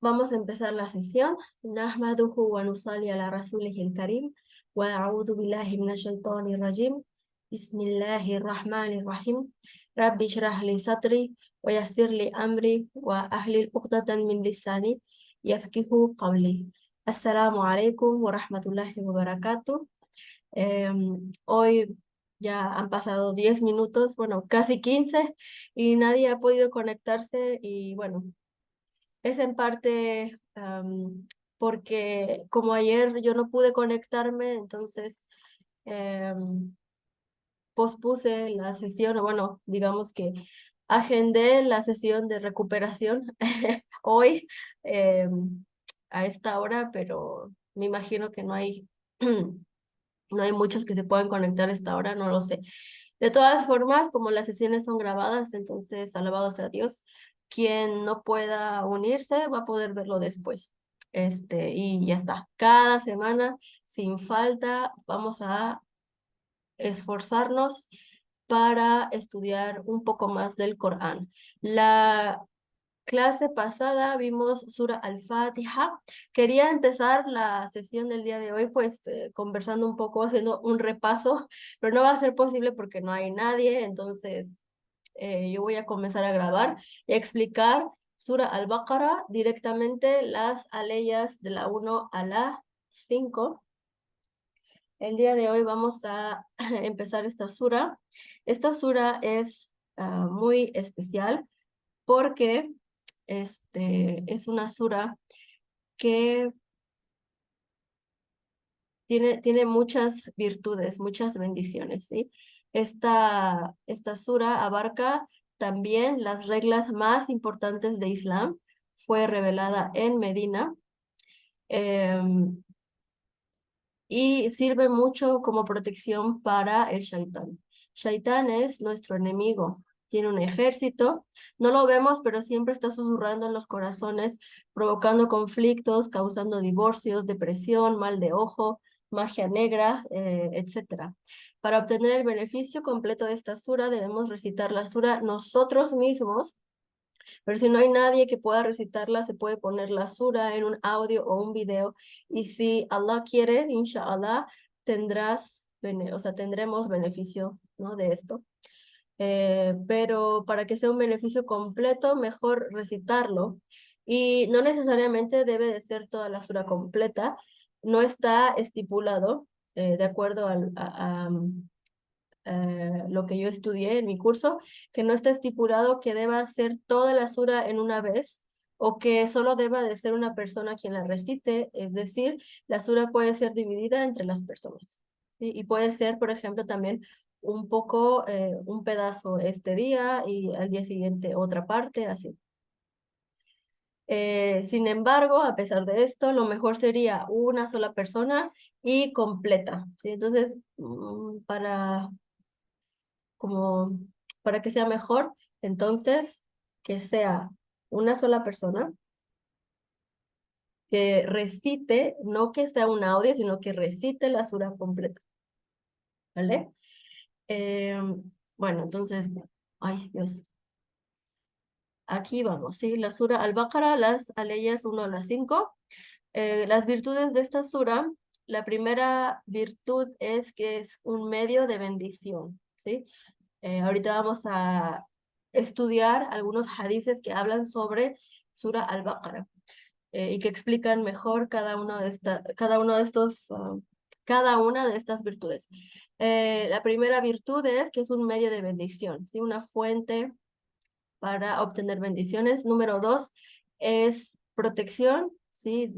Vamos a empezar la sesión. Nahmaduhu wa nusalli ala rasulihil karim wa a'udhu billahi minash shaitanir rajim. Bismillahirrahmanirrahim. Rabbi shrah li sadri wa yassir li amri wa ahlil uqdatan min lisani yafqihu qawli. Assalamu alaikum warahmatullahi wabarakatuh. Hoy ya han pasado 10 minutos, bueno, casi 15, y nadie ha podido conectarse y bueno, es en parte porque como ayer yo no pude conectarme, entonces pospuse la sesión, o bueno, digamos que agendé la sesión de recuperación hoy a esta hora, pero me imagino que no hay, no hay muchos que se puedan conectar a esta hora, no lo sé. De todas formas, como las sesiones son grabadas, entonces, alabado sea Dios, quien no pueda unirse va a poder verlo después. Y ya está. Cada semana, sin falta, vamos a esforzarnos para estudiar un poco más del Corán. La clase pasada vimos Sura Al-Fatiha. Quería empezar la sesión del día de hoy pues conversando un poco, haciendo un repaso, pero no va a ser posible porque no hay nadie, entonces yo voy a comenzar a grabar y a explicar Sura Al-Baqarah directamente las aleyas de la 1 a la 5. El día de hoy vamos a empezar esta sura. Esta sura es muy especial porque es una sura que tiene muchas virtudes, muchas bendiciones, ¿sí? Esta sura abarca también las reglas más importantes de Islam. Fue revelada en Medina y sirve mucho como protección para el Shaitán. Shaitán es nuestro enemigo. Tiene un ejército, no lo vemos, pero siempre está susurrando en los corazones, provocando conflictos, causando divorcios, depresión, mal de ojo, magia negra, etc. Para obtener el beneficio completo de esta sura, debemos recitar la sura nosotros mismos, pero si no hay nadie que pueda recitarla, se puede poner la sura en un audio o un video, y si Allah quiere, inshallah, tendremos beneficio, ¿no?, de esto. Pero para que sea un beneficio completo, mejor recitarlo. Y no necesariamente debe de ser toda la sura completa, no está estipulado, de acuerdo lo que yo estudié en mi curso, que no está estipulado que deba ser toda la sura en una vez o que solo deba de ser una persona quien la recite, es decir, la sura puede ser dividida entre las personas, ¿sí? Y puede ser, por ejemplo, también un poco, un pedazo este día y al día siguiente otra parte, así. Sin embargo, a pesar de esto, lo mejor sería una sola persona y completa, ¿sí? Entonces, como para que sea mejor, entonces que sea una sola persona que recite, no que sea un audio, sino que recite la sura completa, ¿vale? Eh, bueno, entonces, ay Dios, aquí vamos, ¿sí? La sura Al-Baqarah, las aleyas 1 a las 5. Las virtudes de esta sura, la primera virtud es que es un medio de bendición, ¿sí? Ahorita vamos a estudiar algunos hadices que hablan sobre Sura Al-Baqarah y que explican mejor cada una de estas virtudes. La primera virtud es que es un medio de bendición, ¿sí? Una fuente para obtener bendiciones. Número 2 es protección, ¿sí?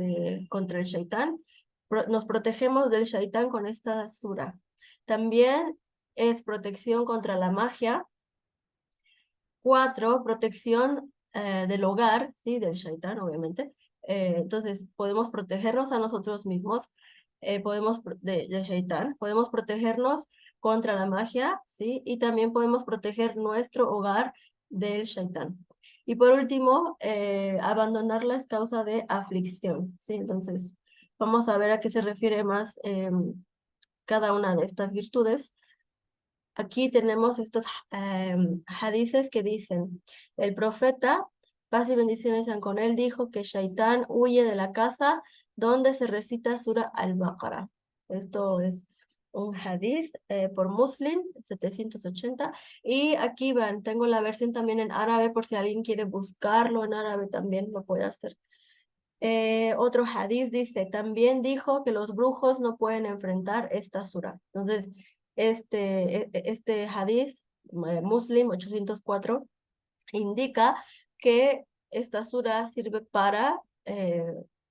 Contra el shaitán. Nos protegemos del shaitán con esta sura. También es protección contra la magia. 4, protección del hogar, ¿sí? Del shaitán, obviamente. Entonces, podemos protegernos a nosotros mismos, del shaitán, podemos protegernos contra la magia, ¿sí? Y también podemos proteger nuestro hogar del shaitán. Y por último, abandonar la causa de aflicción, ¿sí? Entonces, vamos a ver a qué se refiere más cada una de estas virtudes. Aquí tenemos estos hadices que dicen, el profeta paz y bendiciones sean con él, dijo que Shaitán huye de la casa donde se recita Sura al-Baqarah. Esto es un hadith por Muslim, 780. Y aquí van, tengo la versión también en árabe, por si alguien quiere buscarlo en árabe también lo puede hacer. Otro hadith dice, también dijo que los brujos no pueden enfrentar esta sura. Entonces, este hadith, Muslim 804, indica que esta sura sirve para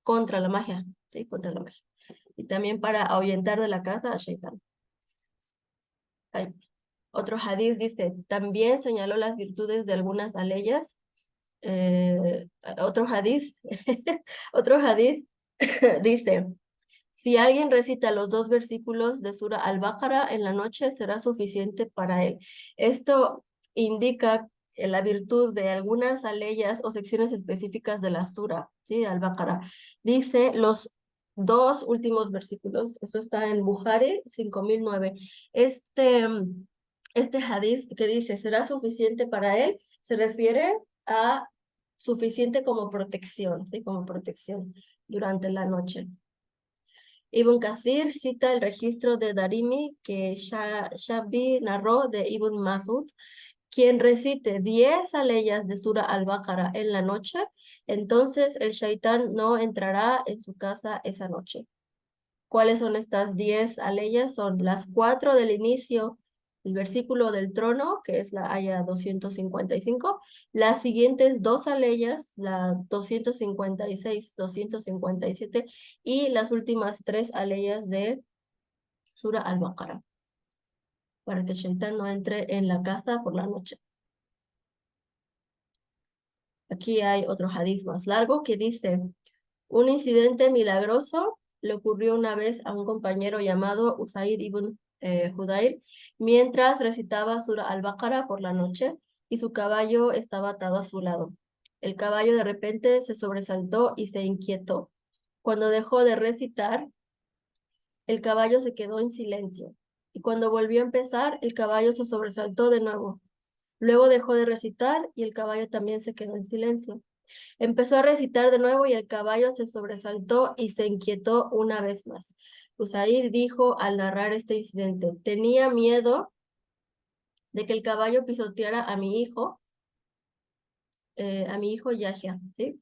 contra la magia, ¿sí? Contra la magia. Y también para ahuyentar de la casa a Shaitán. Hay otro hadith dice, también señaló las virtudes de algunas aleyas. Otro hadith, otro hadith dice, si alguien recita los 2 versículos de Sura al-Baqarah en la noche, será suficiente para él. Esto indica la virtud de algunas aleyas o secciones específicas de la Sura, ¿sí? Al-Baqarah. Dice los 2 últimos versículos, eso está en Bukhari 5009. Este hadith que dice, será suficiente para él, se refiere a suficiente como protección, ¿sí? Como protección durante la noche. Ibn Kathir cita el registro de Darimi que Shabi narró de Ibn Masud, quien recite 10 aleyas de Sura al-Baqarah en la noche, entonces el shaitán no entrará en su casa esa noche. ¿Cuáles son estas 10 aleyas? Son las 4 del inicio, el versículo del trono, que es la aya 255, las siguientes 2 aleyas, la 256, 257, y las últimas 3 aleyas de Sura al-Baqarah, para que el shaitán no entre en la casa por la noche. Aquí hay otro hadiz más largo que dice, un incidente milagroso le ocurrió una vez a un compañero llamado Usaid ibn Hudayr mientras recitaba Sura al-Baqarah por la noche y su caballo estaba atado a su lado. El caballo de repente se sobresaltó y se inquietó. Cuando dejó de recitar, el caballo se quedó en silencio. Y cuando volvió a empezar, el caballo se sobresaltó de nuevo. Luego dejó de recitar y el caballo también se quedó en silencio. Empezó a recitar de nuevo y el caballo se sobresaltó y se inquietó una vez más. Usaid dijo al narrar este incidente, tenía miedo de que el caballo pisoteara a mi hijo Yahya, ¿sí?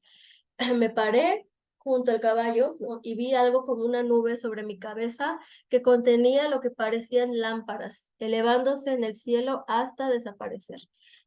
Me paré junto al caballo, ¿no? Y vi algo como una nube sobre mi cabeza que contenía lo que parecían lámparas, elevándose en el cielo hasta desaparecer.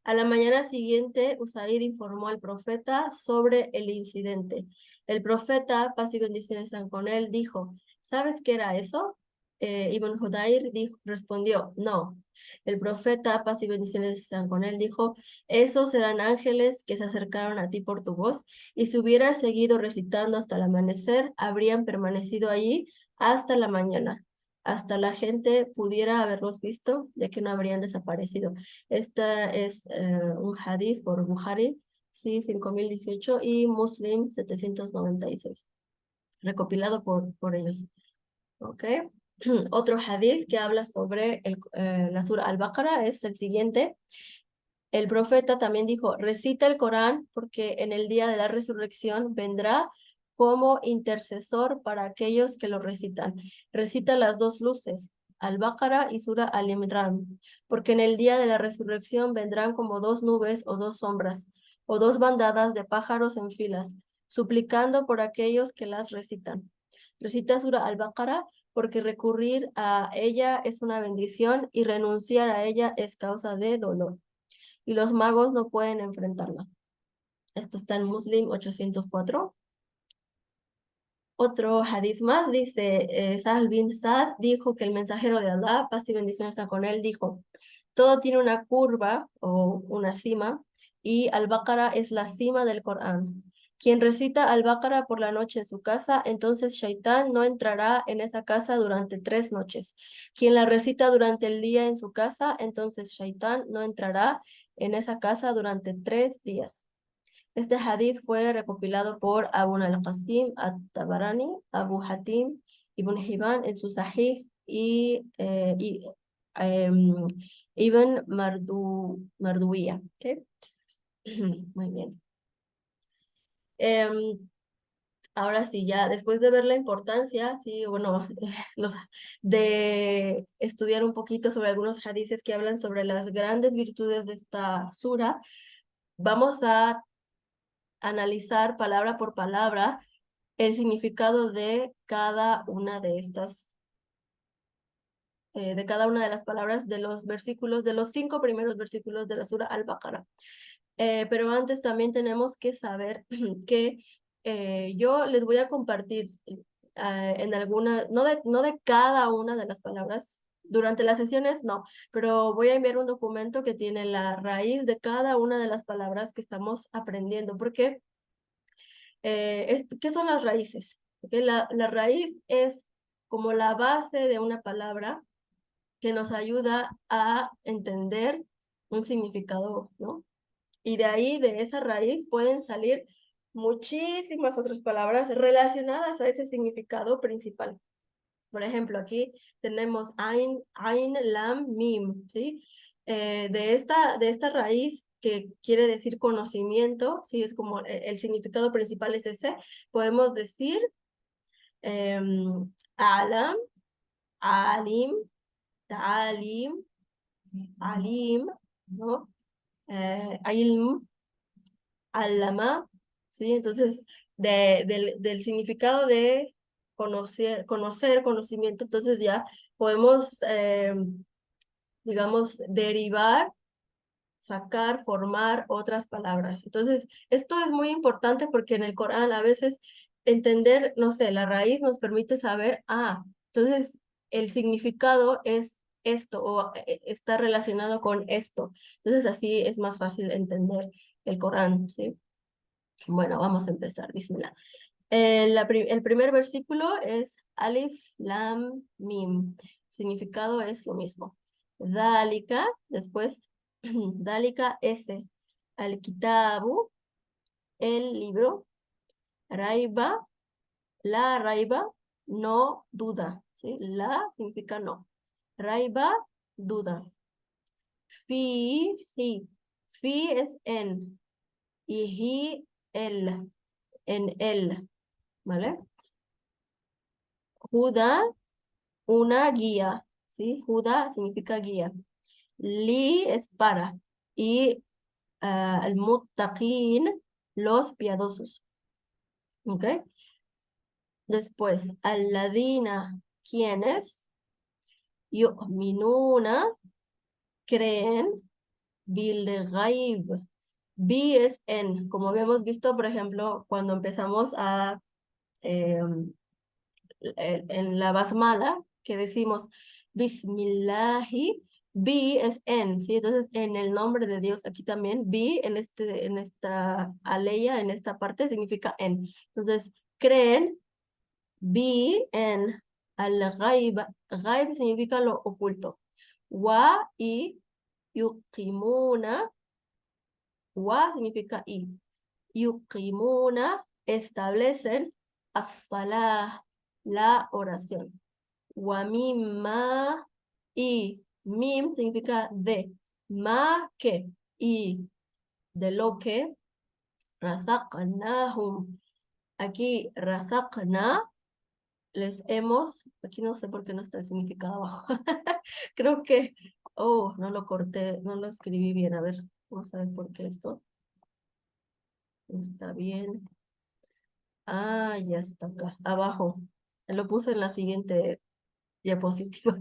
A la mañana siguiente, Usaid informó al profeta sobre el incidente. El profeta, paz y bendiciones sean con él, dijo, ¿sabes qué era eso? Ibn Hudayr respondió, no. El profeta, paz y bendiciones sean con él, dijo, esos eran ángeles que se acercaron a ti por tu voz y si hubieras seguido recitando hasta el amanecer, habrían permanecido allí hasta la mañana, hasta la gente pudiera haberlos visto, ya que no habrían desaparecido. Esta es un hadith por Bukhari, sí, 5018 y Muslim 796, recopilado por ellos. ¿Ok? Otro hadith que habla sobre la Sura al-Baqarah es el siguiente. El profeta también dijo, recita el Corán porque en el día de la resurrección vendrá como intercesor para aquellos que lo recitan. Recita las 2 luces, Al-Baqarah y Sura Al-Imran, porque en el día de la resurrección vendrán como 2 nubes o 2 sombras, o 2 bandadas de pájaros en filas, suplicando por aquellos que las recitan. Recita Sura Al-Baqarah porque recurrir a ella es una bendición y renunciar a ella es causa de dolor y los magos no pueden enfrentarla. Esto está en Muslim 804. Otro hadith más dice, Sahal bin Sa'd dijo que el mensajero de Allah, paz y bendiciones están con él, dijo, todo tiene una curva o una cima y Al-Baqarah es la cima del Corán. Quien recita Al-Baqarah por la noche en su casa, entonces Shaitán no entrará en esa casa durante 3 noches. Quien la recita durante el día en su casa, entonces Shaitán no entrará en esa casa durante 3 días. Este hadith fue recopilado por Abu al-Qasim at-Tabarani, Abu Hatim, Ibn Hibban en su Sahih y em, Ibn Marduwiya. ¿Okay? Muy bien. Em, Ahora sí, ya después de ver la importancia, sí, bueno, de estudiar un poquito sobre algunos hadices que hablan sobre las grandes virtudes de esta sura, vamos a analizar palabra por palabra el significado de cada una de las palabras de los versículos, de los 5 primeros versículos de la sura Al-Baqarah. Pero antes también tenemos que saber que yo les voy a compartir en alguna, no de cada una de las palabras, durante las sesiones no, pero voy a enviar un documento que tiene la raíz de cada una de las palabras que estamos aprendiendo, porque ¿qué son las raíces? Porque la raíz es como la base de una palabra que nos ayuda a entender un significado, ¿no? Y de ahí, de esa raíz, pueden salir muchísimas otras palabras relacionadas a ese significado principal. Por ejemplo, aquí tenemos Ain, Lam, Mim, ¿sí? De esta raíz que quiere decir conocimiento, ¿sí? Es como el significado principal es ese, podemos decir Alam, Alim, Ta'alim, Alim, ¿no? Ilm, Allama, ¿sí? Entonces, del significado de conocimiento, entonces ya podemos, digamos, derivar, sacar, formar otras palabras. Entonces, esto es muy importante porque en el Corán a veces entender, no sé, la raíz nos permite saber, entonces el significado es esto o está relacionado con esto. Entonces, así es más fácil entender el Corán, ¿sí? Bueno, vamos a empezar, bismillah. El primer versículo es Alif, Lam, Mim. Significado es lo mismo. Dálika, después, Dálika S. Al-Kitabu, el libro. Raiba, la raiba, no duda. ¿Sí? La significa no. Raiba, duda. Fi. Fi es en. Y hi, el. En él. ¿Vale? Huda, una guía, ¿sí? Huda significa guía. Li es para. Y el muttaqin, los piadosos. ¿Ok? Después, alladina, quienes, yu'minuna, creen, bil ghaib. Bi es en, como habíamos visto, por ejemplo, cuando empezamos a en la basmala, que decimos Bismillahi, Bi es en, ¿sí? Entonces, en el nombre de Dios, aquí también, Bi en esta aleya, en esta parte, significa en. Entonces, creen, Bi en al-ghaib. Ghaib significa lo oculto. Wa y yuqimuna, wa significa y. Yuqimuna, establecen as-salah, la oración. Wa mimma, y mim significa de, ma que, y de lo que, razaqnahum. Aquí razaqna, aquí no sé por qué no está el significado abajo. Creo que, no lo corté, no lo escribí bien. A ver, vamos a ver por qué esto no está bien. Ya está acá, abajo. Lo puse en la siguiente diapositiva.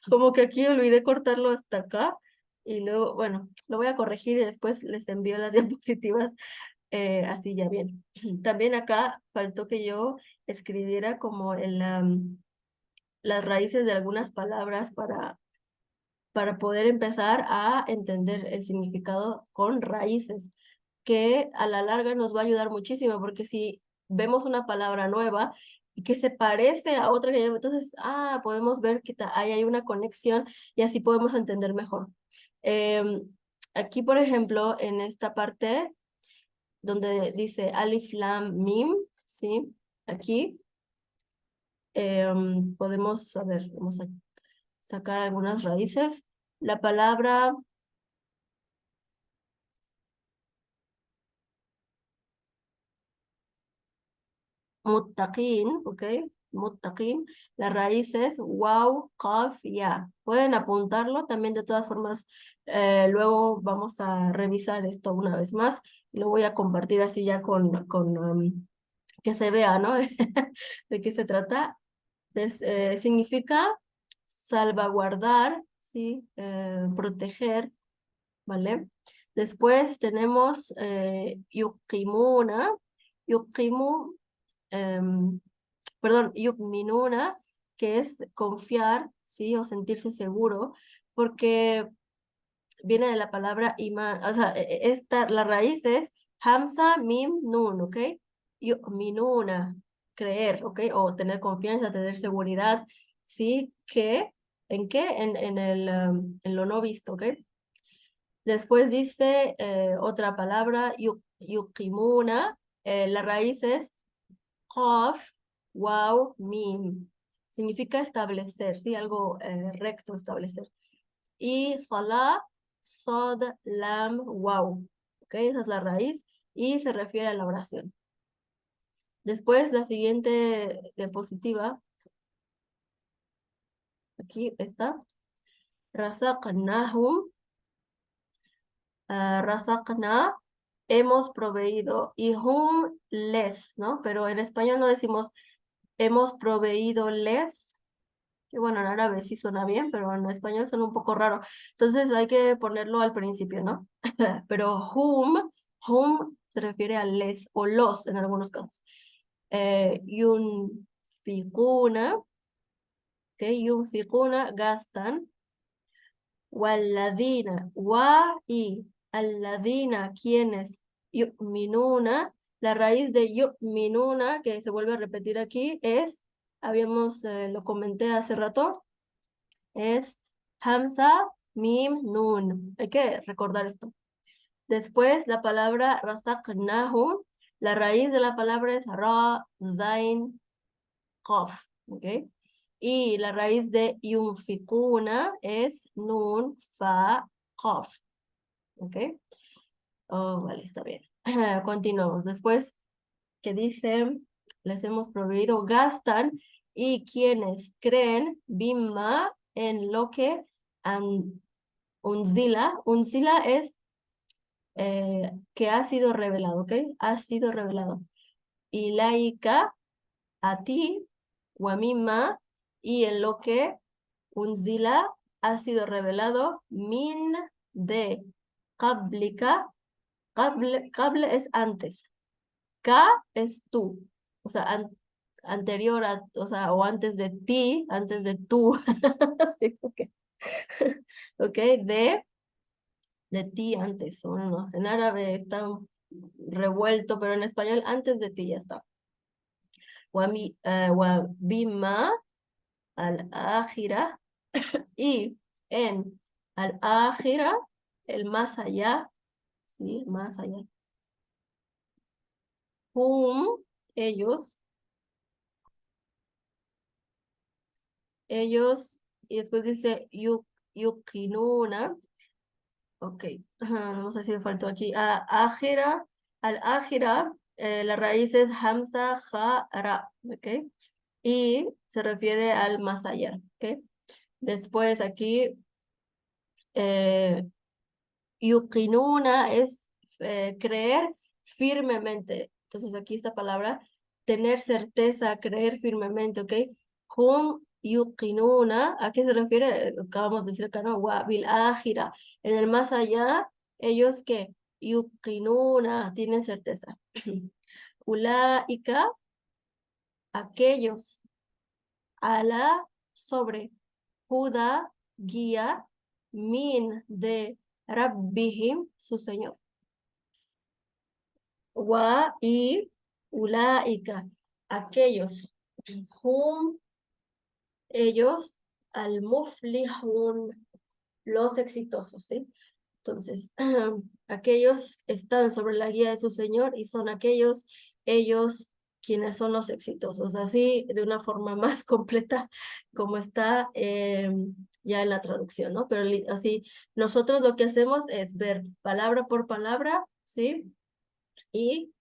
Como que aquí olvidé cortarlo hasta acá y luego, bueno, lo voy a corregir y después les envío las diapositivas así ya bien. También acá faltó que yo escribiera como las raíces de algunas palabras para poder empezar a entender el significado con raíces, que a la larga nos va a ayudar muchísimo, porque si vemos una palabra nueva y que se parece a otra que ya, entonces, podemos ver que ahí hay una conexión y así podemos entender mejor. Aquí, por ejemplo, en esta parte donde dice Alif, Lam, Mim, ¿sí? Aquí podemos, a ver, vamos a sacar algunas raíces. La palabra muttaqin, ¿ok? Muttaqin. La raíz es waw, qaf, ya. Pueden apuntarlo también de todas formas. Luego vamos a revisar esto una vez más. Lo voy a compartir así ya con que se vea, ¿no? De qué se trata. Significa salvaguardar, ¿sí? Proteger, ¿vale? Después tenemos yuqimuna, yuqimu, em, perdón, yuqminuna, que es confiar, ¿sí? O sentirse seguro, porque viene de la palabra iman, o sea, la raíz es hamza, mim, nun, ¿ok? Yu'minuna, creer, ¿ok? O tener confianza, tener seguridad, ¿sí? ¿En qué? En lo no visto, ¿ok? Después dice otra palabra, yuqimuna, la raíz es qaf, waw, mim. Significa establecer, ¿sí? Algo recto, establecer. Y salah, sod, lam, wow. ¿Ok? Esa es la raíz y se refiere a la oración. Después, la siguiente diapositiva, aquí está. Razaqnahum, razaqna, hemos proveído, y hum, les, ¿no? Pero en español no decimos hemos proveído les, que bueno, en árabe sí suena bien, pero en español suena un poco raro. Entonces hay que ponerlo al principio, ¿no? Pero whom se refiere a les o los en algunos casos. Yunfikuna, ¿ok? Yunfikuna, gastan. Walladina, y alladina, quienes yu'minuna, la raíz de yu'minuna, que se vuelve a repetir aquí, lo comenté hace rato, es Hamza, Mim, Nun. Hay que recordar esto. Después, la palabra razaqnahu, la raíz de la palabra es Ra, Zain, Qaf. ¿Ok? Y la raíz de yunfikuna es Nun, Fa, Qaf. ¿Ok? Oh, vale, está bien. Continuamos. Después, que dice, les hemos proveído, gastan, y quienes creen, bimma, en lo que unzila es que ha sido revelado, ¿ok? Ha sido revelado. Y laika, a ti, wamima, y en lo que unzila ha sido revelado, min, de, qablika, qable es antes, ka es tú, o sea, anterior a, o sea, o antes de ti, antes de tú, sí, ok, ok, de ti antes, o no, en árabe está revuelto, pero en español antes de ti ya está. Wabima al-akhira, y en al-akhira, el más allá, sí, más allá. Hum, ellos, ellos, y después dice yuqinuna, ok, no sé si me faltó aquí, akhira, al-akhira, la raíz es hamza, ja, ra, ok, y se refiere al más allá, ok. Después aquí, yuqinuna es creer firmemente. Entonces aquí esta palabra, tener certeza, creer firmemente, ¿ok? Hum yuqinuna, ¿a qué se refiere? Lo acabamos de decir acá, ¿no? Wa bil akhira. En el más allá, ellos que yuqinuna, tienen certeza. Ulaika, aquellos, ala, sobre, Huda, guía, min, de Rabbihim, su Señor. Y ulaika, aquellos, hum, ellos, al muflihun, los exitosos, ¿sí? Entonces, aquellos están sobre la guía de su Señor y son ellos quienes son los exitosos, así de una forma más completa como está ya en la traducción, ¿no? Pero así, nosotros lo que hacemos es ver palabra por palabra, ¿sí? Y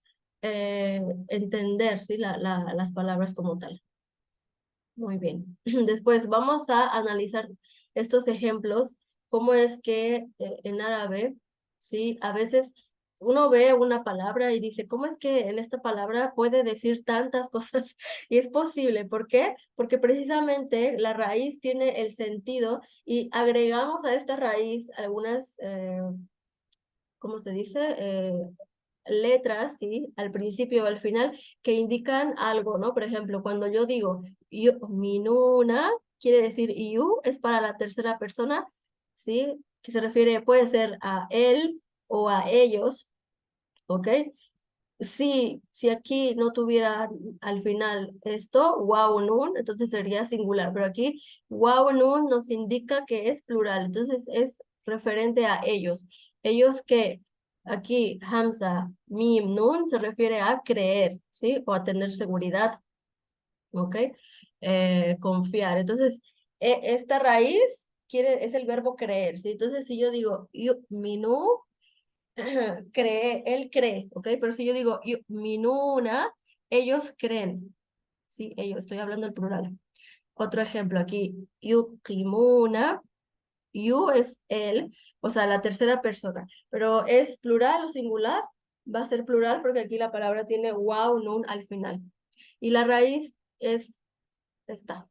entender, ¿sí? Las palabras como tal. Muy bien. Después vamos a analizar estos ejemplos, cómo es que en árabe, ¿sí? A veces uno ve una palabra y dice, ¿cómo es que en esta palabra puede decir tantas cosas? Y es posible. ¿Por qué? Porque precisamente la raíz tiene el sentido y agregamos a esta raíz algunas, ¿cómo se dice? Letras, ¿sí? Al principio o al final, que indican algo, ¿no? Por ejemplo, cuando yo digo minuna, quiere decir you, es para la tercera persona, ¿sí? Que se refiere, puede ser a él o a ellos, ¿ok? Si aquí no tuviera al final esto, wow nun, entonces sería singular, pero aquí wow nun nos indica que es plural, entonces es referente a ellos. Ellos que aquí Hamza, Mim, Nun se refiere a creer, ¿sí? O a tener seguridad, ¿ok? Confiar. Entonces, esta raíz es el verbo creer, ¿sí? Entonces, si yo digo minu, él cree, ¿ok? Pero si yo digo minuna, ellos creen, ¿sí? Ellos, estoy hablando el plural. Otro ejemplo aquí, yuqimuna, you es él, o sea, la tercera persona, pero ¿es plural o singular? Va a ser plural porque aquí la palabra tiene wow, nun al final. Y la raíz es esta.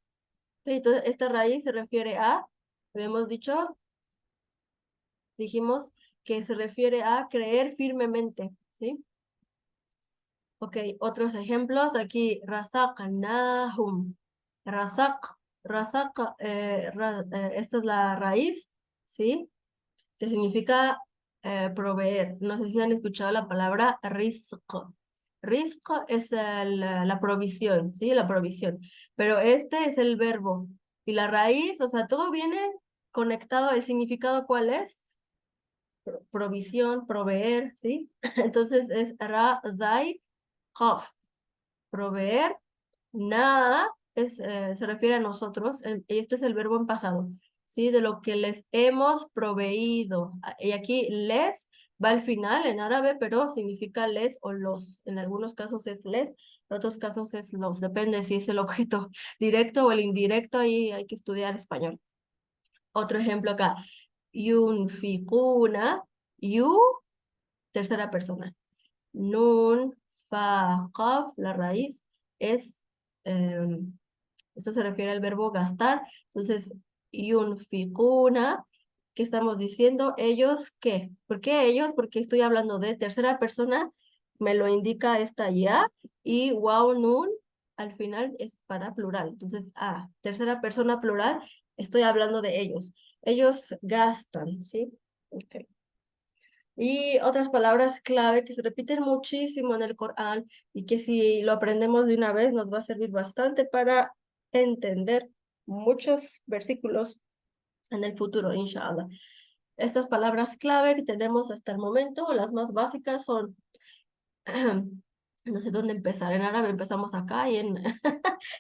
¿Sí? Entonces, esta raíz se refiere a, habíamos dicho, dijimos que se refiere a creer firmemente, ¿sí? Ok, otros ejemplos, aquí, razaqnahum. Razaq, razaq, esta es la raíz, ¿sí? Que significa proveer. No sé si han escuchado la palabra rizq. Rizq es la provisión, ¿sí? La provisión. Pero este es el verbo. Y la raíz, o sea, todo viene conectado. ¿El significado cuál es? Provisión, proveer, ¿sí? Entonces es ra, zai, qaf. Proveer. Na se refiere a nosotros, y este es el verbo en pasado, ¿sí? De lo que les hemos proveído. Y aquí les va al final en árabe, pero significa les o los. En algunos casos es les, en otros casos es los. Depende si es el objeto directo o el indirecto, ahí hay que estudiar español. Otro ejemplo acá. Yunfikuna, yu, tercera persona. Nun, fa, qaf, la raíz, es, esto se refiere al verbo gastar. Entonces, yunfikuna, ¿qué estamos diciendo? ¿Ellos qué? ¿Por qué ellos? Porque estoy hablando de tercera persona, me lo indica esta ya, y wow, nun, al final es para plural. Entonces, tercera persona plural, estoy hablando de ellos. Ellos gastan, ¿sí? Ok. Y otras palabras clave que se repiten muchísimo en el Corán y que si lo aprendemos de una vez nos va a servir bastante para entender muchos versículos en el futuro, inshallah. Estas palabras clave que tenemos hasta el momento, las más básicas son, no sé dónde empezar, en árabe empezamos acá y en, en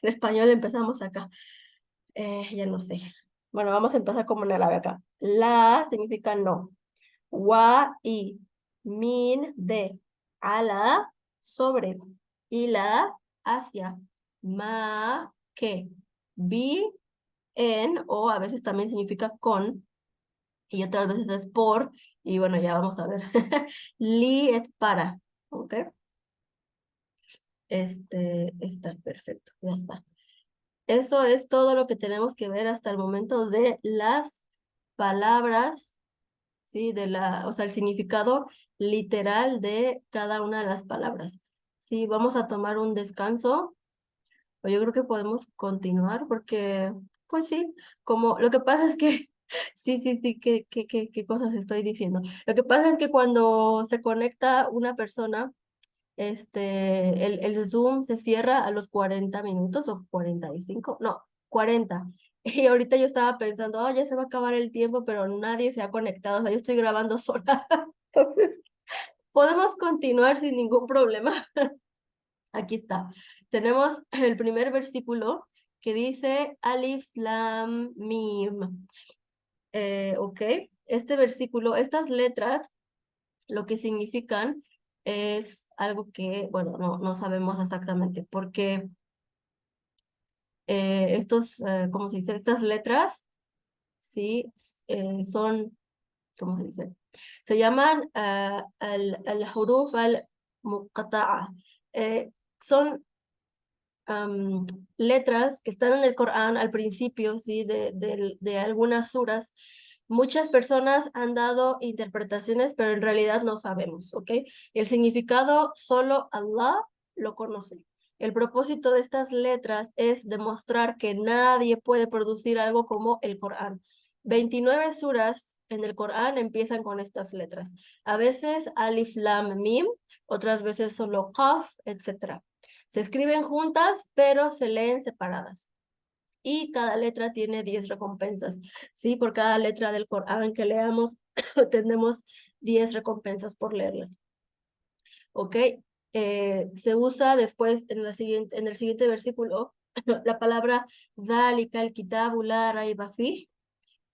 español empezamos acá. Ya no sé. Bueno, vamos a empezar como en árabe acá. La significa no. Wa y min de ala sobre y la hacia ma que bi en o a veces también significa con y otras veces es por y bueno ya vamos a ver li es para, ¿ok? Está perfecto, ya está. Eso es todo lo que tenemos que ver hasta el momento de las palabras, ¿sí? O sea, el significado literal de cada una de las palabras. Sí, vamos a tomar un descanso, o yo creo que podemos continuar porque, pues sí, como lo que pasa es que, sí, qué cosas estoy diciendo. Lo que pasa es que cuando se conecta una persona, el Zoom se cierra a los 40 minutos o 45 no, 40. Y ahorita yo estaba pensando, ya se va a acabar el tiempo, pero nadie se ha conectado, o sea, yo estoy grabando sola. Entonces, podemos continuar sin ningún problema. Aquí está. Tenemos el primer versículo que dice Alif Lam Mim. Ok, este versículo, estas letras, lo que significan es algo que, bueno, no sabemos exactamente, porque ¿cómo se dice? Estas letras, sí, son, ¿cómo se dice? Se llaman al-huruf al-muqata'a. Son letras que están en el Corán al principio, ¿sí? De algunas suras. Muchas personas han dado interpretaciones, pero en realidad no sabemos, ¿ok? El significado solo Allah lo conoce. El propósito de estas letras es demostrar que nadie puede producir algo como el Corán. 29 suras en el Corán empiezan con estas letras. A veces alif, lam, mim, otras veces solo qaf, etc. Se escriben juntas, pero se leen separadas. Y cada letra tiene 10 recompensas. ¿Sí? Por cada letra del Corán que leamos, tenemos 10 recompensas por leerlas. ¿Ok? Se usa después en el siguiente versículo la palabra Dhalika al-kitabu la raiba fih.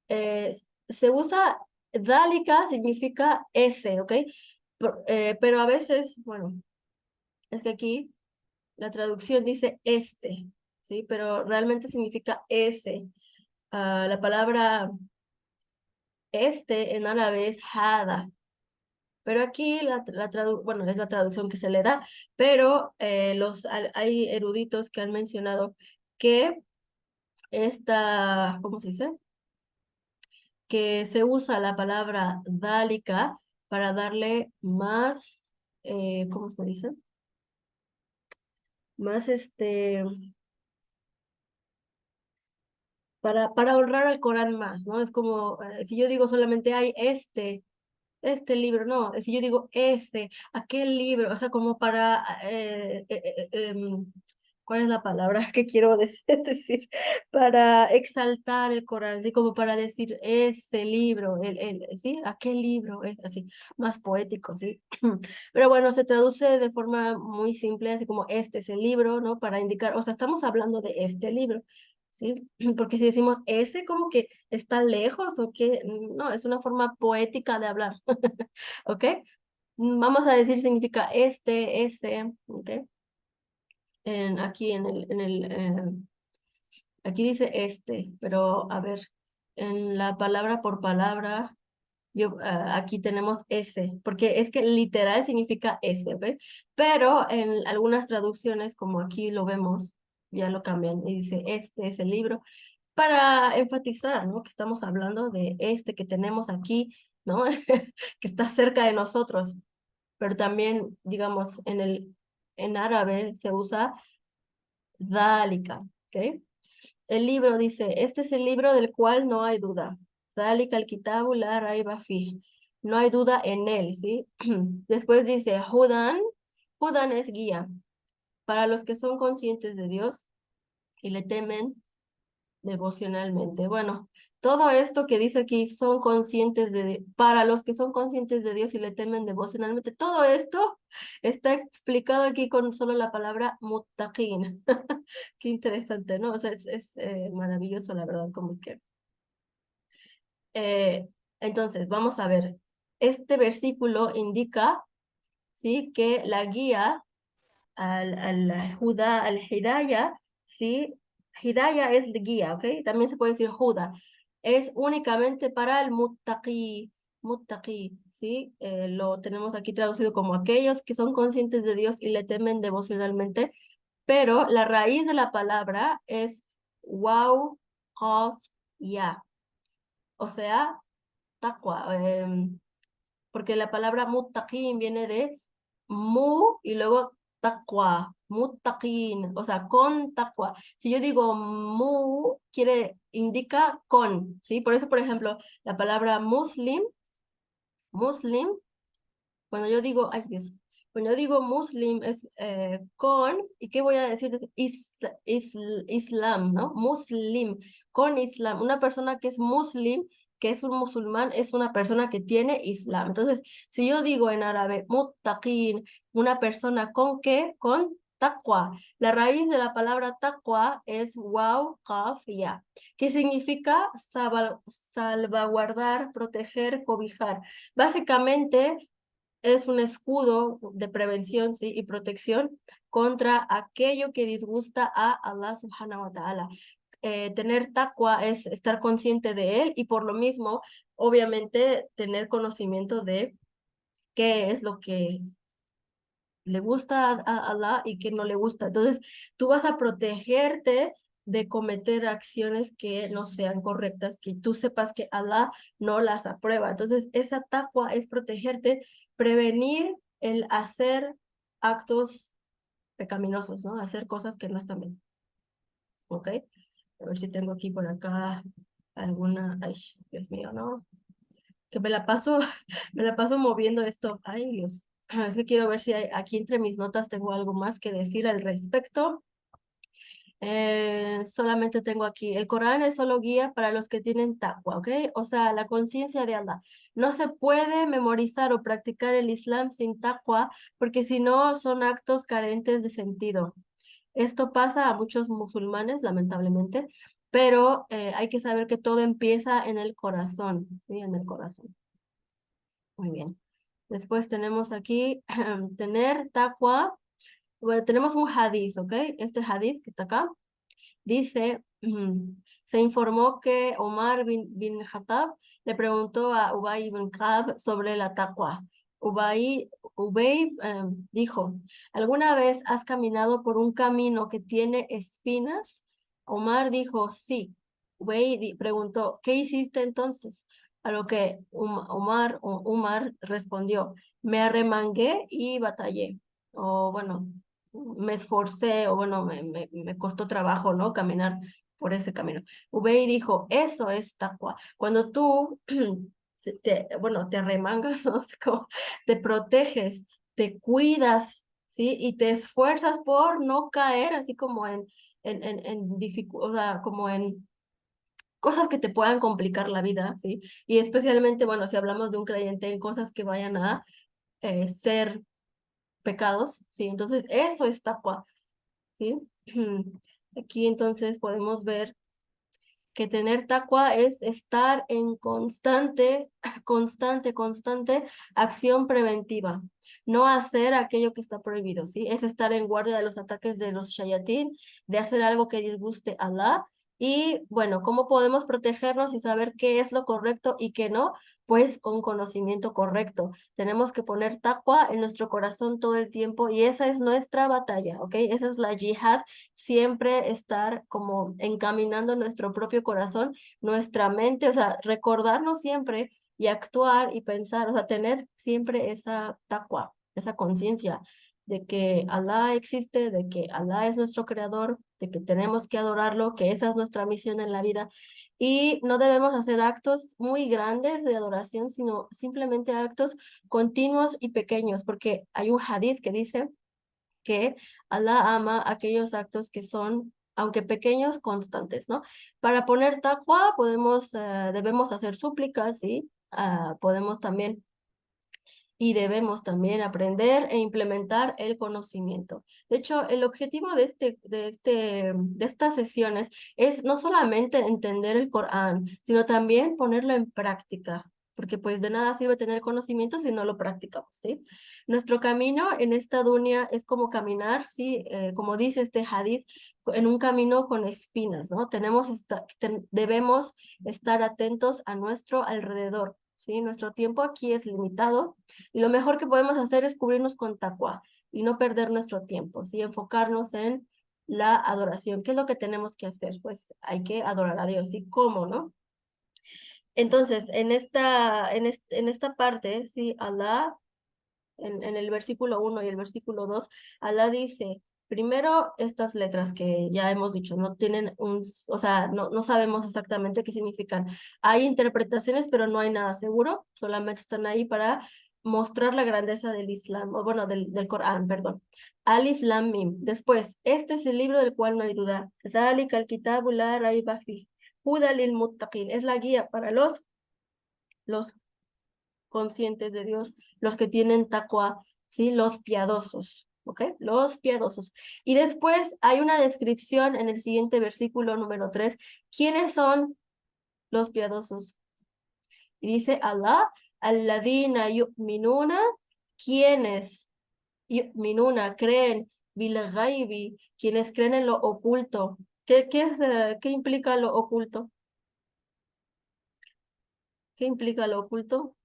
Se usa Dhalika significa ese, ¿ok? Pero a veces, bueno, es que aquí la traducción dice este, ¿sí? Pero realmente significa ese. La palabra este en árabe es hada, pero aquí bueno, es la traducción que se le da, pero hay eruditos que han mencionado que ¿cómo se dice? Que se usa la palabra dálica para darle más, ¿cómo se dice? Más para honrar al Corán más, ¿no? Es como, si yo digo solamente hay este libro, no, si yo digo aquel libro, o sea, como para, ¿cuál es la palabra que quiero decir? Para exaltar el Corán, así como para decir ese libro, ¿sí? Aquel libro, es así, más poético, ¿sí? Pero bueno, se traduce de forma muy simple, así como este es el libro, ¿no? Para indicar, o sea, estamos hablando de este libro. ¿Sí? Porque si decimos ese, como que está lejos o que no, es una forma poética de hablar. ¿Ok? Vamos a decir significa ese, ¿ok? Aquí aquí dice pero a ver, en la palabra por palabra, aquí tenemos ese, porque es que literal significa ese, ¿ok? Pero en algunas traducciones, como aquí lo vemos, ya lo cambian y dice este es el libro para enfatizar, ¿no? Que estamos hablando de este que tenemos aquí, ¿no? Que está cerca de nosotros, pero también, digamos, en árabe se usa dálika, ¿ok? El libro dice, este es el libro del cual no hay duda. Dálika al-kitabu la raiba fih. No hay duda en él, ¿sí? Después dice, Hudan es guía para los que son conscientes de Dios y le temen devocionalmente. Bueno, todo esto que dice aquí son conscientes para los que son conscientes de Dios y le temen devocionalmente, todo esto está explicado aquí con solo la palabra muttaqin. Qué interesante, ¿no? O sea, es maravilloso, la verdad, como es que. Eh, entonces, vamos a ver. Este versículo indica, ¿sí? Que la guía al hidaya, ¿sí? Hidaya es de guía, ¿ok? También se puede decir huda. Es únicamente para el muttaqi, ¿sí? Lo tenemos aquí traducido como aquellos que son conscientes de Dios y le temen devocionalmente, pero la raíz de la palabra es waw, qaf, ya. O sea, taqwa. Porque la palabra muttaqin viene de mu y luego taqwa, muttaqin, o sea, con taqwa. Si yo digo mu, indica con, ¿sí? Por eso, por ejemplo, la palabra muslim, cuando yo digo, ay Dios, cuando yo digo muslim es con, ¿y qué voy a decir? Islam, ¿no? Muslim, con Islam. Una persona que es muslim, que es un musulmán, es una persona que tiene Islam. Entonces, si yo digo en árabe, muttaqin, una persona con qué? Con taqwa. La raíz de la palabra taqwa es waw, qaf, ya, que significa salvaguardar, proteger, cobijar. Básicamente, es un escudo de prevención, ¿sí? Y protección contra aquello que disgusta a Allah subhanahu wa ta'ala. Tener taqwa es estar consciente de él y por lo mismo, obviamente, tener conocimiento de qué es lo que le gusta a Allah y qué no le gusta. Entonces, tú vas a protegerte de cometer acciones que no sean correctas, que tú sepas que Allah no las aprueba. Entonces, esa taqwa es protegerte, prevenir el hacer actos pecaminosos, ¿no? Hacer cosas que no están bien. ¿Ok? A ver si tengo aquí por acá alguna. Ay, Dios mío, ¿no? Que me la paso moviendo esto. Ay, Dios. Es que quiero ver si aquí entre mis notas tengo algo más que decir al respecto. Solamente tengo aquí, el Corán es solo guía para los que tienen taqwa, ¿ok? O sea, la conciencia de Allah. No se puede memorizar o practicar el Islam sin taqwa, porque si no son actos carentes de sentido. Esto pasa a muchos musulmanes, lamentablemente, pero hay que saber que todo empieza en el corazón, ¿sí? En el corazón. Muy bien. Después tenemos aquí tener taqwa. Bueno, tenemos un hadiz, ¿ok? Este hadiz que está acá dice, se informó que Omar bin Khattab le preguntó a Ubay ibn Ka'b sobre la taqwa. Ubay dijo, ¿alguna vez has caminado por un camino que tiene espinas? Omar dijo, sí. Ubay preguntó, ¿qué hiciste entonces? A lo que Umar respondió, me arremangué y batallé. O bueno, me esforcé, o bueno, me costó trabajo, ¿no? Caminar por ese camino. Ubey dijo, eso es taqwa. Cuando tú, bueno, te arremangas, ¿no? Es como, te proteges, te cuidas, ¿sí? Y te esfuerzas por no caer así como o sea, como en cosas que te puedan complicar la vida, ¿sí? Y especialmente, bueno, si hablamos de un creyente en cosas que vayan a ser pecados, ¿sí? Entonces, eso es taqwa. ¿Sí? Aquí entonces podemos ver que tener taqwa es estar en constante acción preventiva. No hacer aquello que está prohibido, ¿sí? Es estar en guardia de los ataques de los shayatín, de hacer algo que disguste a Allah. Y bueno, ¿cómo podemos protegernos y saber qué es lo correcto y qué no? Pues con conocimiento correcto. Tenemos que poner taqwa en nuestro corazón todo el tiempo y esa es nuestra batalla, ¿ok? Esa es la yihad, siempre estar como encaminando nuestro propio corazón, nuestra mente, o sea, recordarnos siempre y actuar y pensar, o sea, tener siempre esa taqwa, esa conciencia de que Allah existe, de que Allah es nuestro creador, de que tenemos que adorarlo, que esa es nuestra misión en la vida y no debemos hacer actos muy grandes de adoración, sino simplemente actos continuos y pequeños, porque hay un hadith que dice que Allah ama aquellos actos que son, aunque pequeños, constantes, ¿no? Para poner taqwa debemos hacer súplicas, ¿sí? Podemos también y debemos también aprender e implementar el conocimiento. De hecho, el objetivo de estas sesiones es no solamente entender el Corán, sino también ponerlo en práctica, porque pues de nada sirve tener conocimiento si no lo practicamos, ¿sí? Nuestro camino en esta dunya es como caminar, ¿sí? Como dice este hadith, en un camino con espinas, ¿no? Debemos estar atentos a nuestro alrededor, ¿sí? Nuestro tiempo aquí es limitado y lo mejor que podemos hacer es cubrirnos con taqwa y no perder nuestro tiempo, ¿sí? Enfocarnos en la adoración. ¿Qué es lo que tenemos que hacer? Pues hay que adorar a Dios. ¿Y cómo, no? Entonces, en esta parte, ¿sí? Allah, en el versículo 1 y el versículo 2, Allah dice, primero, estas letras que ya hemos dicho, no tienen o sea, no sabemos exactamente qué significan. Hay interpretaciones, pero no hay nada seguro, solamente están ahí para mostrar la grandeza del Islam, o bueno, del Corán, perdón. Alif Lam Mim. Después, este es el libro del cual no hay duda. ذَلِكَ الْكِتَابُ لَا رَيْبَ فِيهِ هُدًى لِلْمُتَّقِينَ. Es la guía para los conscientes de Dios, los que tienen taqwa, ¿sí? Los piadosos, ¿ok? Los piadosos. Y después hay una descripción en el siguiente versículo número 3. ¿Quiénes son los piadosos? Y dice Allah, alladhina yu'minuna, quienes yu'minuna creen bil ghaibi, quienes creen en lo oculto. ¿Qué implica lo oculto? ¿Qué implica lo oculto?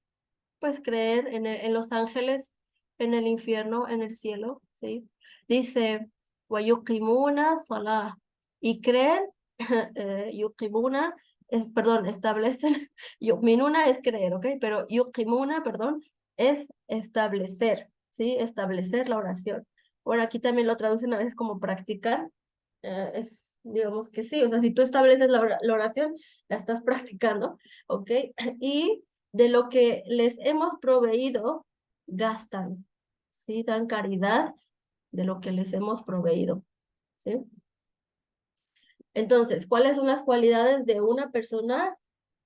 Pues creer en los ángeles, en el infierno, en el cielo, ¿sí? Dice, وَيُقِيمُونَ صَلَاةً, y creen, yuqimuna, perdón, establecen, yu'minuna es creer, ¿ok? Pero yuqimuna, perdón, es establecer, ¿sí? Establecer la oración. Ahora aquí también lo traducen a veces como practicar, digamos que sí, o sea, si tú estableces la oración, la estás practicando, ¿ok? Y de lo que les hemos proveído, gastan, ¿sí? Dan caridad de lo que les hemos proveído, ¿sí? Entonces, ¿cuáles son las cualidades de una persona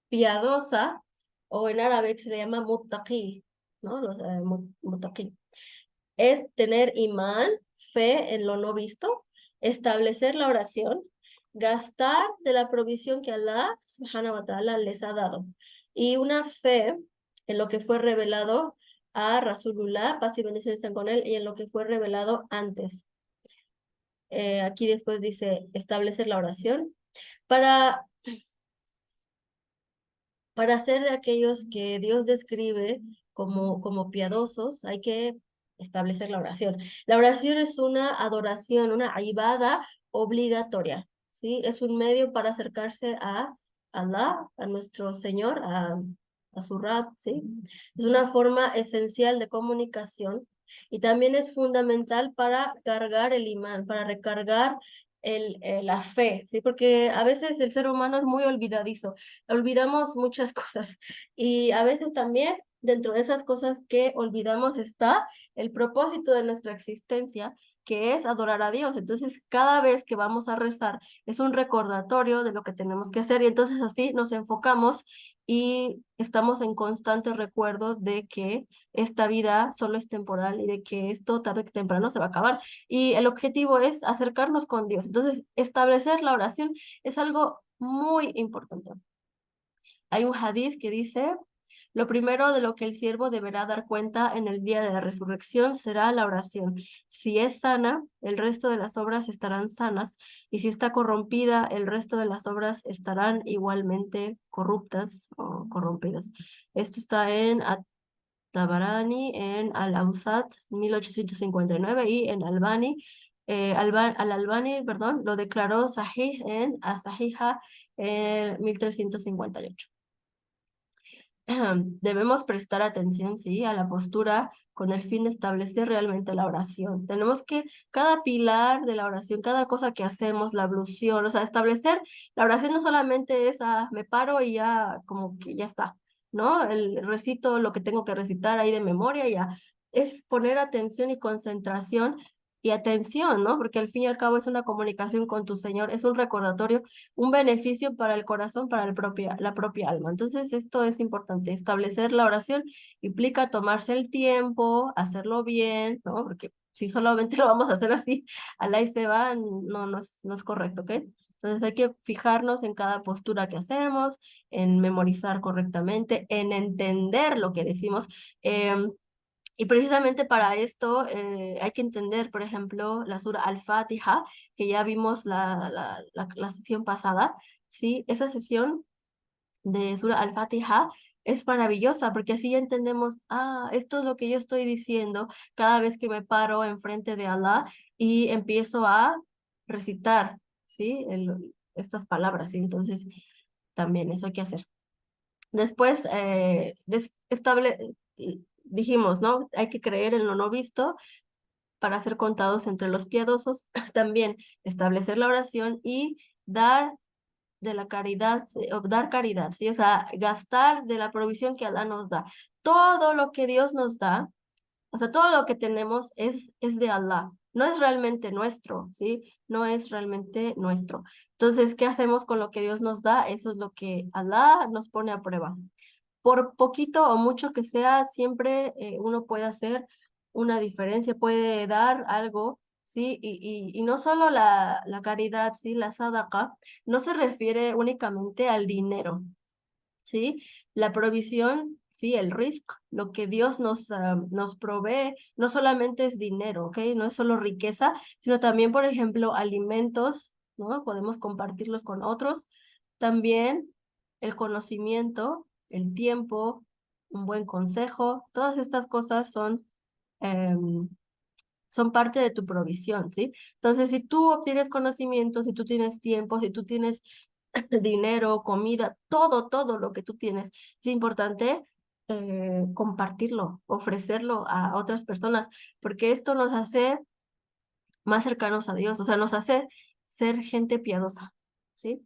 piadosa? O en árabe se le llama muttaqi, ¿no? Muttaqi. Es tener imán, fe en lo no visto, establecer la oración, gastar de la provisión que Allah subhanahu wa ta'ala les ha dado, y una fe en lo que fue revelado a Rasulullah, paz y bendiciones estén con él, y en lo que fue revelado antes. Aquí después dice establecer la oración. Para Para ser de aquellos que Dios describe como piadosos, hay que establecer la oración. La oración es una adoración, una ibada obligatoria, ¿sí? Es un medio para acercarse a Allah, a nuestro Señor, a su Rab, ¿sí? Es una forma esencial de comunicación y también es fundamental para cargar el imán, para recargar la fe, ¿sí? Porque a veces el ser humano es muy olvidadizo, olvidamos muchas cosas y a veces también dentro de esas cosas que olvidamos está el propósito de nuestra existencia, que es adorar a Dios. Entonces, cada vez que vamos a rezar es un recordatorio de lo que tenemos que hacer y entonces así nos enfocamos y estamos en constante recuerdo de que esta vida solo es temporal y de que esto tarde que temprano se va a acabar. Y el objetivo es acercarnos con Dios. Entonces, establecer la oración es algo muy importante. Hay un hadiz que dice, lo primero de lo que el siervo deberá dar cuenta en el día de la resurrección será la oración. Si es sana, el resto de las obras estarán sanas, y si está corrompida, el resto de las obras estarán igualmente corruptas o corrompidas. Esto está en At-Tabarani, en Al-Awsat, 1859, y en Al-Albani, perdón, lo declaró Sahih en As-Sahiha en 1358. Debemos prestar atención, sí, a la postura con el fin de establecer realmente la oración. Tenemos que, cada pilar de la oración, cada cosa que hacemos, la ablución, o sea, establecer la oración no solamente es, me paro y ya, como que ya está, ¿no? El recito lo que tengo que recitar ahí de memoria, ya. Es poner atención y concentración y atención, ¿no? Porque al fin y al cabo es una comunicación con tu Señor, es un recordatorio, un beneficio para el corazón, para la propia alma. Entonces, esto es importante. Establecer la oración implica tomarse el tiempo, hacerlo bien, ¿no? Porque si solamente lo vamos a hacer así, al ahí se va, no es correcto, ¿ok? Entonces hay que fijarnos en cada postura que hacemos, en memorizar correctamente, en entender lo que decimos. Y precisamente para esto hay que entender, por ejemplo, la sura Al-Fatiha, que ya vimos la sesión pasada, ¿sí? Esa sesión de sura Al-Fatiha es maravillosa porque así ya entendemos, esto es lo que yo estoy diciendo cada vez que me paro enfrente de Allah y empiezo a recitar, ¿sí? Estas palabras, ¿sí? Entonces, también eso hay que hacer. Después, dijimos, ¿no? Hay que creer en lo no visto para ser contados entre los piadosos. También establecer la oración y dar de la caridad, o dar caridad, ¿sí? O sea, gastar de la provisión que Allah nos da. Todo lo que Dios nos da, o sea, todo lo que tenemos es de Allah. No es realmente nuestro, ¿sí? No es realmente nuestro. Entonces, ¿qué hacemos con lo que Dios nos da? Eso es lo que Allah nos pone a prueba. Por poquito o mucho que sea, siempre uno puede hacer una diferencia, puede dar algo, ¿sí? Y no solo la caridad, ¿sí? La sadaqa no se refiere únicamente al dinero, ¿sí? La provisión ¿sí? El rizq, lo que Dios nos provee, no solamente es dinero, ¿ok? No es solo riqueza, sino también, por ejemplo, alimentos, ¿no? Podemos compartirlos con otros. También el conocimiento, el tiempo, un buen consejo, todas estas cosas em, son parte de tu provisión, ¿sí? Entonces, si tú obtienes conocimiento, si tú tienes tiempo, si tú tienes dinero, comida, todo lo que tú tienes, es importante compartirlo, ofrecerlo a otras personas, porque esto nos hace más cercanos a Dios, o sea, nos hace ser gente piadosa, ¿sí?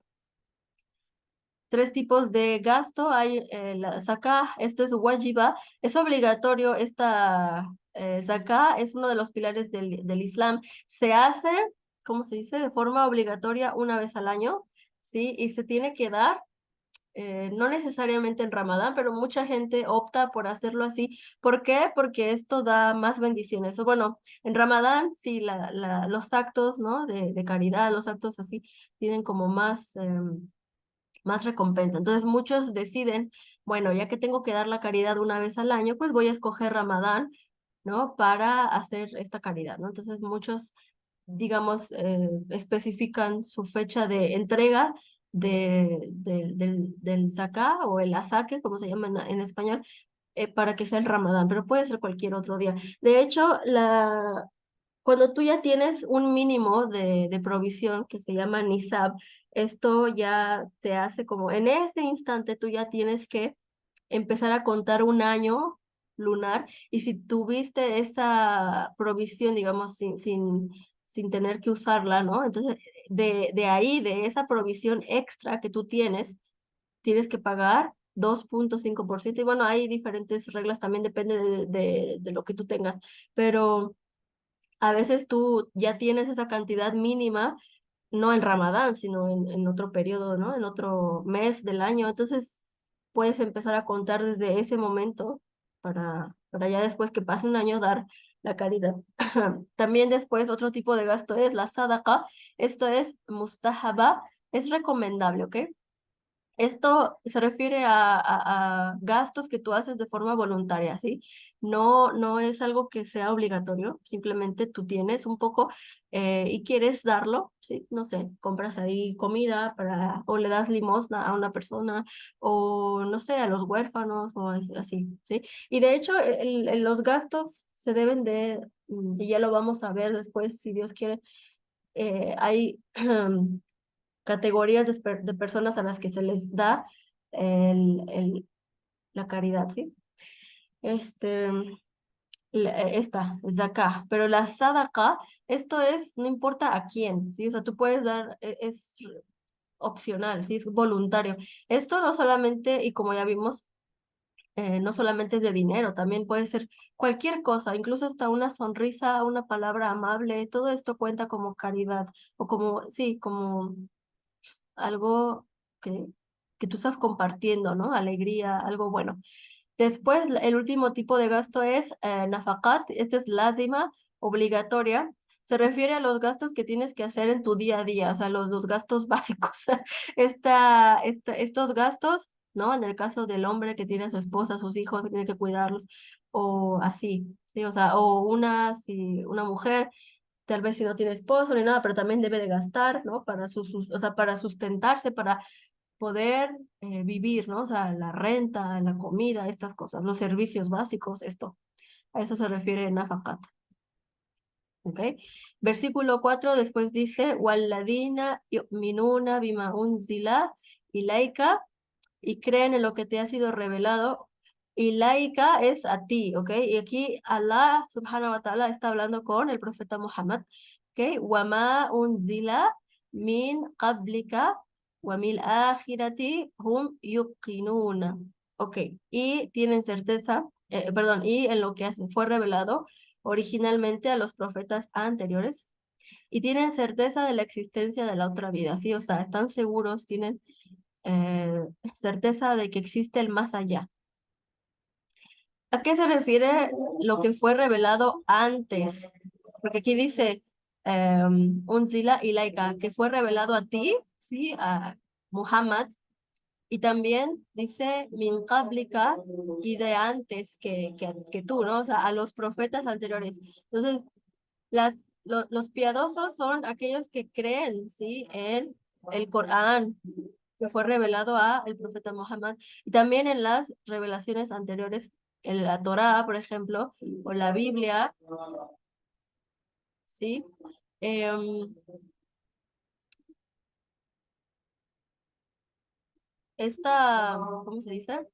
Tres tipos de gasto. Hay la zaká, este es wajiba, es obligatorio. Esta zaká es uno de los pilares del Islam. Se hace, ¿cómo se dice? De forma obligatoria una vez al año, ¿sí? Y se tiene que dar, no necesariamente en Ramadán, pero mucha gente opta por hacerlo así. ¿Por qué? Porque esto da más bendiciones. O bueno, en Ramadán, sí, los actos, ¿no? De caridad, los actos así, tienen como más recompensa. Entonces muchos deciden, bueno, ya que tengo que dar la caridad una vez al año, pues voy a escoger Ramadán, ¿no? Para hacer esta caridad, ¿no? Entonces muchos, digamos, especifican su fecha de entrega del zaká o el asaque, como se llama en español, para que sea el Ramadán, pero puede ser cualquier otro día. De hecho, cuando tú ya tienes un mínimo de provisión que se llama NISAB, esto ya te hace como, en ese instante tú ya tienes que empezar a contar un año lunar, y si tuviste esa provisión, digamos, sin tener que usarla, ¿no? Entonces, de ahí, de esa provisión extra que tú tienes que pagar 2,5%. Y bueno, hay diferentes reglas, también depende de lo que tú tengas, pero a veces tú ya tienes esa cantidad mínima, no en Ramadán, sino en otro periodo, ¿no? En otro mes del año. Entonces, puedes empezar a contar desde ese momento para ya después que pase un año dar la caridad. También después otro tipo de gasto es la sadaqa. Esto es mustahaba, es recomendable, ¿ok? Esto se refiere a gastos que tú haces de forma voluntaria, ¿sí? No es algo que sea obligatorio, simplemente tú tienes un poco y quieres darlo, ¿sí? No sé, compras ahí comida o le das limosna a una persona, o no sé, a los huérfanos, o así, ¿sí? Y de hecho, los gastos se deben y ya lo vamos a ver después, si Dios quiere, hay categorías de personas a las que se les da el, el, la caridad, ¿sí? Este, esta, zaká, pero la sadaqa, esto es, no importa a quién, ¿sí? O sea, tú puedes dar, es opcional, ¿sí? Es voluntario. Esto no solamente, y como ya vimos, no solamente es de dinero, también puede ser cualquier cosa, incluso hasta una sonrisa, una palabra amable, todo esto cuenta como caridad, o como, sí, como algo que, que tú estás compartiendo, ¿no? Alegría, algo bueno. Después, el último tipo de gasto es nafakat. Esta es lázima, obligatoria. Se refiere a los gastos que tienes que hacer en tu día a día, o sea, los gastos básicos. Estos gastos, ¿no? En el caso del hombre que tiene a su esposa, a sus hijos, que tiene que cuidarlos, o así, ¿sí? O sea, si una mujer, tal vez si no tiene esposo ni nada, pero también debe de gastar, ¿no? O sea, para sustentarse, para poder vivir, ¿no? O sea, la renta, la comida, estas cosas, los servicios básicos, esto. A eso se refiere nafakat. ¿Ok? Versículo 4 después dice, Walladina yu'minuna bima unzila ilaika, y creen en lo que te ha sido revelado. Y laika es a ti, ¿ok? Y aquí Allah subhanahu wa ta'ala está hablando con el profeta Muhammad, ¿ok? Wama unzila min qablika wa mil akhirati hum yuqinuna. Ok, y tienen certeza, perdón, y en lo que fue revelado originalmente a los profetas anteriores, y tienen certeza de la existencia de la otra vida, ¿sí? O sea, están seguros, tienen certeza de que existe el más allá. ¿A qué se refiere lo que fue revelado antes? Porque aquí dice Unzila ilaika, que fue revelado a ti, ¿sí? A Muhammad, Y también dice min qablika y de antes que tú, ¿no? O sea, a los profetas anteriores. Entonces, los piadosos son aquellos que creen, ¿sí? En el Corán, que fue revelado a el profeta Muhammad, y también en las revelaciones anteriores, en la Torá, por ejemplo, o la Biblia, ¿sí? Em, ¿cómo se dice?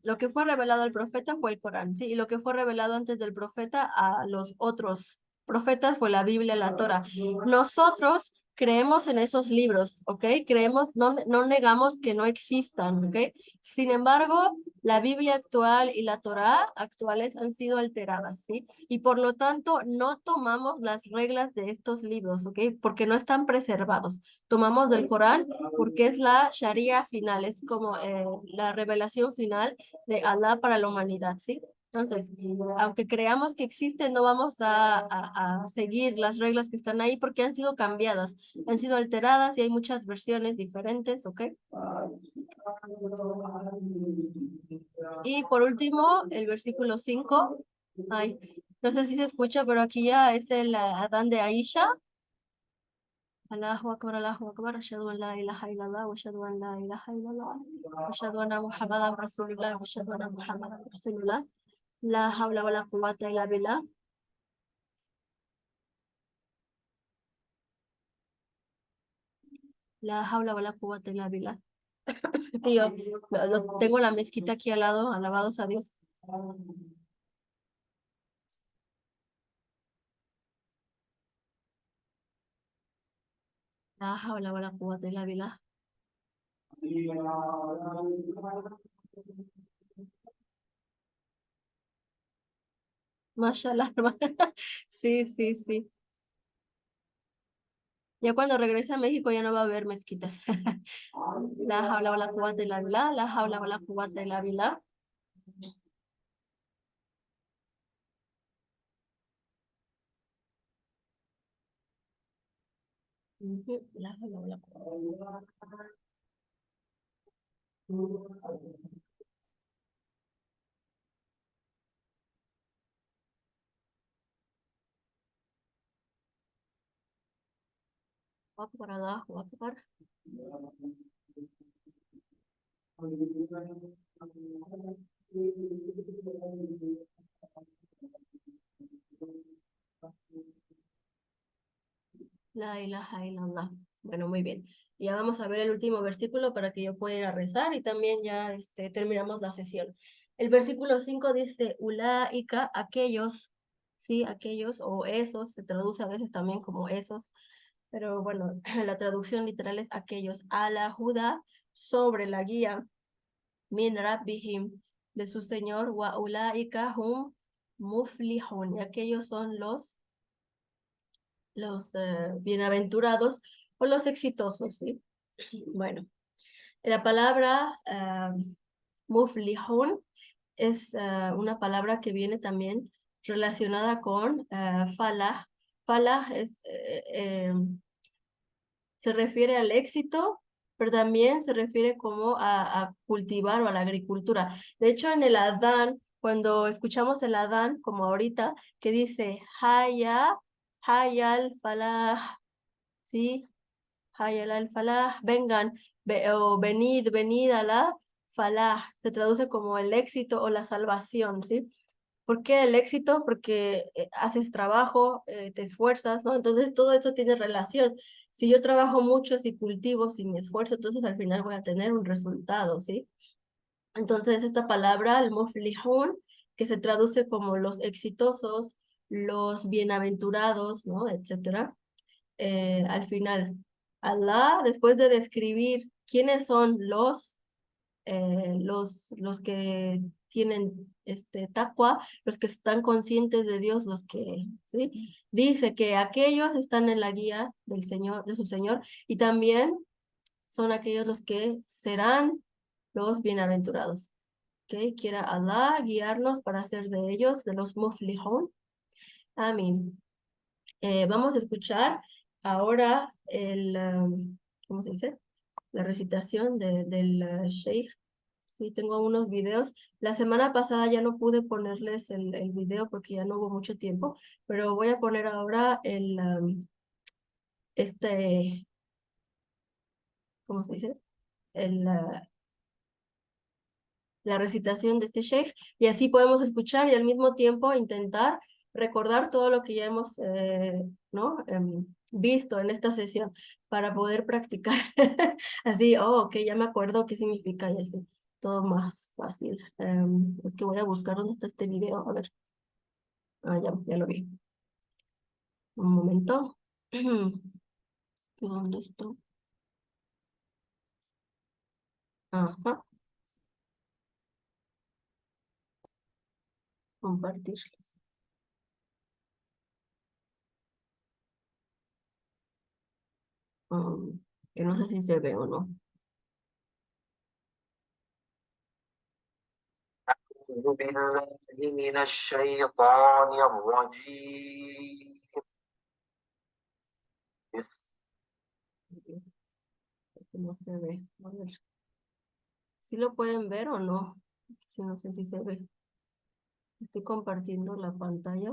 Lo que fue revelado al profeta fue el Corán, ¿sí? Y lo que fue revelado antes del profeta a los otros profetas fue la Biblia, la Torá. Nosotros creemos en esos libros, ¿ok? Creemos, no negamos que no existan, ¿ok? Sin embargo, la Biblia actual y la Torá actuales han sido alteradas, ¿sí? Y por lo tanto, no tomamos las reglas de estos libros, ¿ok? Porque no están preservados. Tomamos del Corán porque es la Sharia final, es como la revelación final de Allah para la humanidad, ¿sí? Entonces, aunque creamos que existen, no vamos a seguir las reglas que están ahí porque han sido cambiadas, han sido alteradas y hay muchas versiones diferentes, ¿ok? Y por último, el versículo 5. Ay, no sé si se escucha, pero aquí ya es el Adán de Aisha. Allahu Akbar, ashhadu an la ilaha illallah, wa ashhadu an la ilaha illallah, wa ashhadu anna Muhammadan Rasulullah, wa ashhadu anna Muhammadan Rasulullah, la hawla wa la quwwata illa billah, la hawla wa la quwwata illa billah. Es que yo tengo la mezquita aquí al lado, alabados a Dios. La hawla wa la quwwata illa billah. Mashallah, hermana. Sí, sí, sí. Ya cuando regrese a México ya no va a haber mezquitas. La hawla wa la quwwata illa billah, la hawla wa la quwwata illa billah. Ujú, la hawla wa la quwwata. Akbar, Allahu Akbar. La ilaha illallah. Bueno, muy bien. Ya vamos a ver el último versículo para que yo pueda ir a rezar y también ya terminamos la sesión. El versículo 5 dice, ulaika, aquellos, sí, aquellos o esos, se traduce a veces también como esos, pero bueno, la traducción literal es aquellos, a la Judá, sobre la guía, min rabbihim, de su Señor, wa ulaika hum muflihun, y aquellos son los bienaventurados o los exitosos, ¿sí? Bueno, la palabra muflihun es una palabra que viene también relacionada con falah. Falah se refiere al éxito, pero también se refiere como a cultivar o a la agricultura. De hecho, en el Adán, cuando escuchamos el Adán, como ahorita, que dice Haya, Hayal Falah, ¿sí? Hayal al Falah, vengan, o venid, venid a la Falah, se traduce como el éxito o la salvación, ¿sí? ¿Por qué el éxito? Porque haces trabajo, te esfuerzas, ¿no? Entonces todo eso tiene relación. Si yo trabajo mucho, si cultivo, si me esfuerzo, entonces al final voy a tener un resultado, ¿sí? Entonces esta palabra, el muflihun, que se traduce como los exitosos, los bienaventurados, ¿no? Etcétera. Al final, Allah, después de describir quiénes son los que tienen taqwa, los que están conscientes de Dios, los que, ¿sí? Dice que aquellos están en la guía del Señor, de su Señor, y también son aquellos los que serán los bienaventurados. ¿Ok? Quiera Allah guiarnos para ser de ellos, de los muflihun. Amén. Vamos a escuchar ahora el ¿cómo se dice? La recitación del Sheikh. Sí, tengo unos videos. La semana pasada ya no pude ponerles el video porque ya no hubo mucho tiempo, pero voy a poner ahora este, ¿cómo se dice? El, la recitación de este sheikh y así podemos escuchar y al mismo tiempo intentar recordar todo lo que ya hemos ¿no? Visto en esta sesión para poder practicar. Así, oh, ok, ya me acuerdo qué significa y así, todo más fácil. Es que voy a buscar dónde está este video. A ver, ya lo vi. Un momento. ¿Dónde está? Ajá, compartirles. Que no sé si se ve o no. أعوذ بالله من الشيطان الرجيم بسم No se ve. A ver. ¿Sí lo pueden ver o no? Sí, no sé si se ve. Estoy compartiendo la pantalla.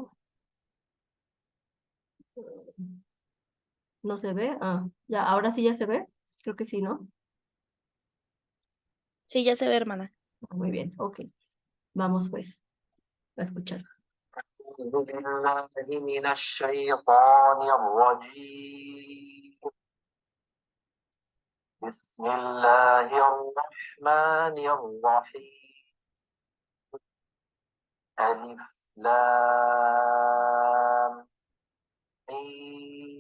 ¿No se ve? Ah, ya, ahora sí ya se ve. Creo que sí, ¿no? Sí, ya se ve, hermana. Muy bien, ok. Vamos pues a escuchar. بالله من الشيطان الرجيم بسم الله الرحمن الرحيم ألف لام ميم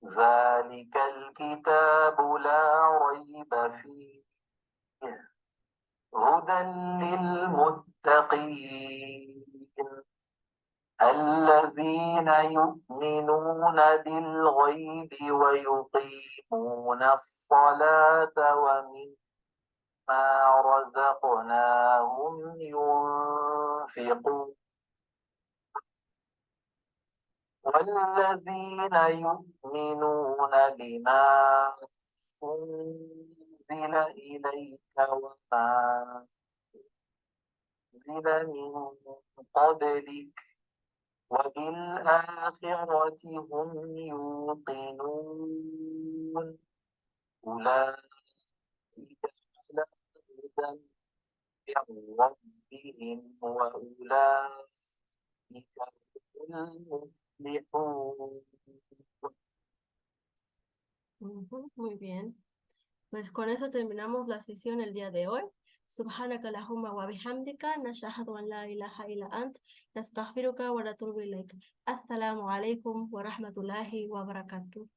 ذلك الكتاب لا ريب فيه هدى للمتقين الذين يؤمنون بالغيب ويقيمون الصلاة ومما رزقناهم ينفقون والذين يؤمنون بما أنزل إليك وما أنزل من قبلك وبالآخرة هم يوقنون أولئك على هدى من ربهم وأولئك هم المفلحون. Muy bien. Pues con eso terminamos la sesión el día de hoy. Subhanaka Allahumma wa bihamdika, nashahadu an la ilaha illa ant, nastaghfiruka wa natubu ilaik. Assalamu alaikum wa rahmatullahi wa barakatuh.